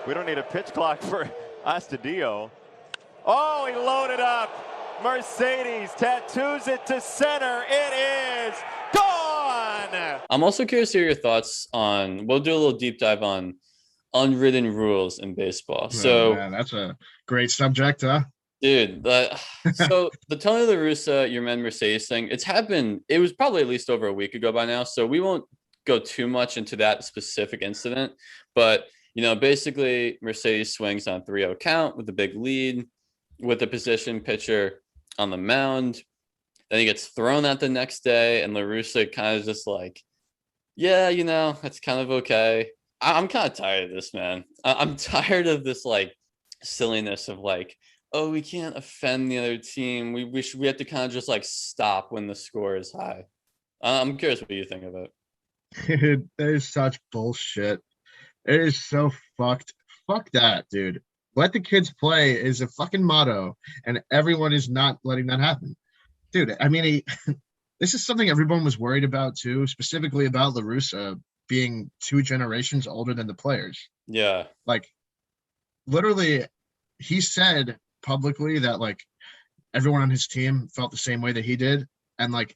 We don't need a pitch clock for Astudillo. Oh, he loaded up. Mercedes tattoos it to center. It is gone. I'm also curious to hear your thoughts on, we'll do a little deep dive on unwritten rules in baseball. Oh, man, that's a great subject, huh? Dude, so the Tony La Russa, your man Mercedes thing, it's happened. It was probably at least over a week ago by now. So we won't go too much into that specific incident. But, basically Mercedes swings on 3-0 count with a big lead with the position pitcher on the mound. Then he gets thrown out the next day, and La Russa kind of just like, yeah, that's kind of okay. I'm kind of tired of this, man. I'm tired of this like silliness of like, oh, we can't offend the other team. We have to kind of just like stop when the score is high. I'm curious what you think of it. Dude, that is such bullshit. It is so fucked. Fuck that, dude. Let the kids play is a fucking motto, and everyone is not letting that happen. Dude, I mean, this is something everyone was worried about too, specifically about La Russa being 2 generations older than the players. Yeah. Like, literally, he said publicly that, like, everyone on his team felt the same way that he did. And, like,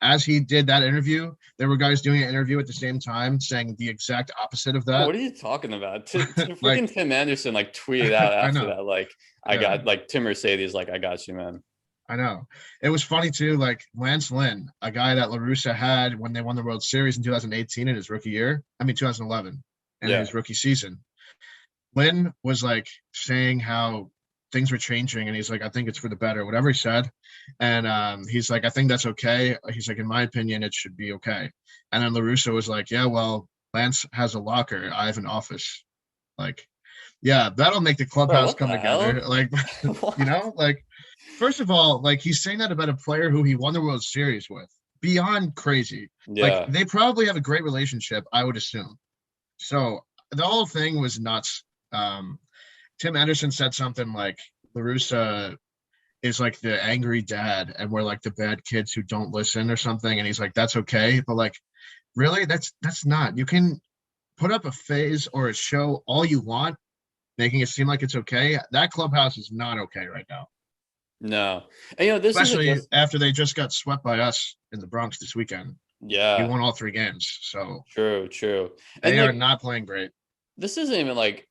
as he did that interview, there were guys doing an interview at the same time saying the exact opposite of that. What are you talking about? Freaking Tim Anderson like tweeted out after that, like, I got like Tim Mercedes, like, I got you, man. I know. It was funny too, like Lance Lynn, a guy that La Russa had when they won the World Series in 2018 in his rookie year. 2011 in his rookie season. Lynn was like saying how things were changing, and he's like, I think it's for the better, whatever he said. And he's like, I think that's okay. He's like, in my opinion, it should be okay. And then La Russa was like, yeah, well, Lance has a locker. I have an office. Like, yeah, that'll make the clubhouse come together. Like, like, first of all, like, he's saying that about a player who he won the World Series with. Beyond crazy. Yeah. Like, they probably have a great relationship, I would assume. So the whole thing was nuts. Tim Anderson said something like La Russa is like the angry dad and we're like the bad kids who don't listen or something. And he's like, that's okay. But like, really, that's not. You can put up a phase or a show all you want, making it seem like it's okay. That clubhouse is not okay right now. No. And this especially after they just got swept by us in the Bronx this weekend. Yeah. We won all 3 games. So true. They are not playing great. This isn't even like,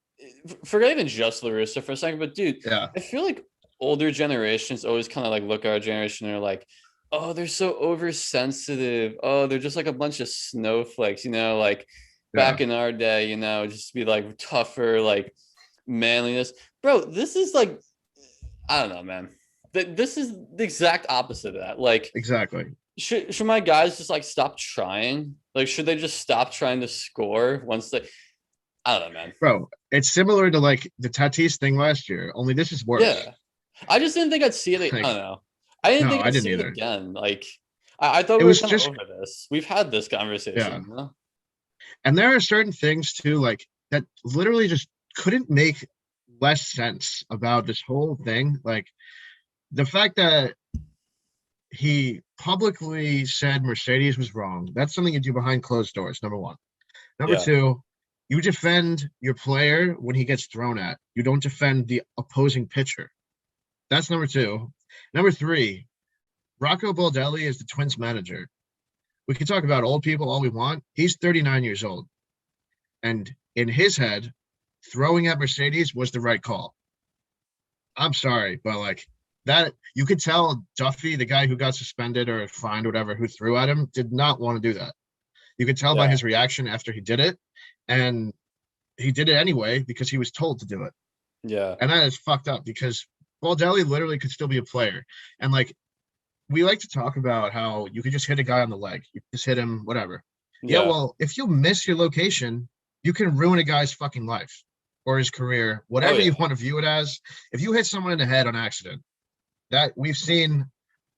forget even just La Russa for a second, but dude, yeah. I feel like older generations always kind of like look at our generation and they're like, oh, they're so oversensitive. Oh, they're just like a bunch of snowflakes, like back in our day, just be like tougher, like manliness. Bro, this is like, I don't know, man. This is the exact opposite of that. Like, exactly. Should my guys just like stop trying? Like, should they just stop trying to score once they? I don't know, man. Bro, it's similar to like the Tatis thing last year. Only this is worse. Yeah, I just didn't think I'd see it. Like, I don't know. I didn't think I'd see it again. Like, I thought we were kind of over this. We've had this conversation. Yeah. And there are certain things too, like that literally just couldn't make less sense about this whole thing. Like the fact that he publicly said Mercedes was wrong. That's something you do behind closed doors, number one. Number two, you defend your player when he gets thrown at. You don't defend the opposing pitcher. That's number two. Number three, Rocco Baldelli is the Twins manager. We can talk about old people all we want. He's 39 years old. And in his head, throwing at Mercedes was the right call. I'm sorry, but like that, you could tell Duffy, the guy who got suspended or fined, whatever, who threw at him, did not want to do that. You could tell by his reaction after he did it. And he did it anyway because he was told to do it. Yeah. And that is fucked up because Baldelli literally could still be a player. And like, we like to talk about how you could just hit a guy on the leg. You just hit him, whatever. Yeah, well, if you miss your location, you can ruin a guy's fucking life or his career, whatever you want to view it as. If you hit someone in the head on accident, that we've seen,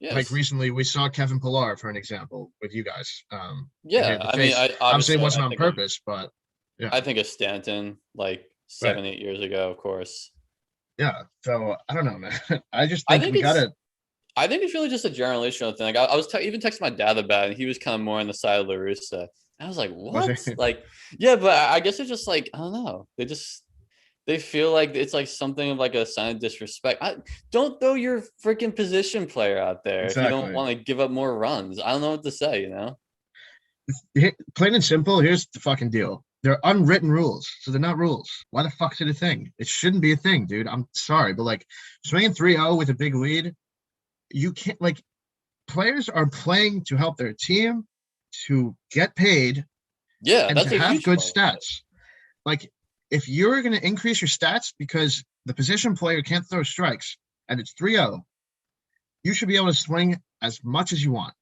like recently, we saw Kevin Pillar, for an example, with you guys. I mean, obviously it wasn't on purpose, but yeah. I think of Stanton like 7-8 years ago, of course. Yeah. So I don't know, man. I just think we got it. I think it's really just a generational thing. Like I was even texting my dad about it, and he was kind of more on the side of La Russa. I was like, Was what? it? Like, yeah, but I guess it's just like, I don't know. They feel like it's like something of like a sign of disrespect. Don't throw your freaking position player out there if you don't Exactly. want to give up more runs. I don't know what to say, Plain and simple, here's the fucking deal. They're unwritten rules, so they're not rules. Why the fuck is it a thing? It shouldn't be a thing, dude. I'm sorry, but like swinging 3-0 with a big lead, you can't like players are playing to help their team, to get paid, Yeah, and to that's a have huge good part. stats. Like if you're going to increase your stats because the position player can't throw strikes and it's 3-0, you should be able to swing as much as you want,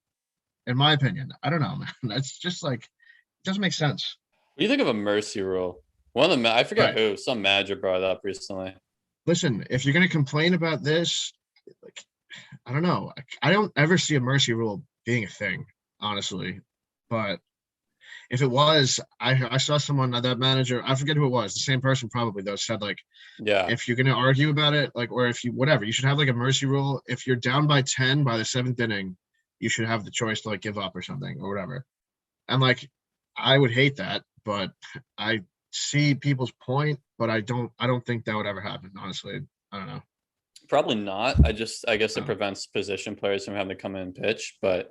in my opinion. I don't know, man. That's just like it doesn't make sense. What do you think of a mercy rule? One of the I forget Right. who, some manager brought it up recently. Listen, if you're going to complain about this, like I don't know. I don't ever see a mercy rule being a thing, honestly. But if it was, I saw someone that manager, I forget who it was, the same person probably though, said like Yeah, if you're gonna argue about it, like or if you whatever, you should have like a mercy rule. If you're down by 10 by the seventh inning, you should have the choice to like give up or something or whatever. And like I would hate that, but I see people's point, but I don't think that would ever happen, honestly. I don't know. probably not. I guess it Uh, prevents position players from having to come in and pitch, but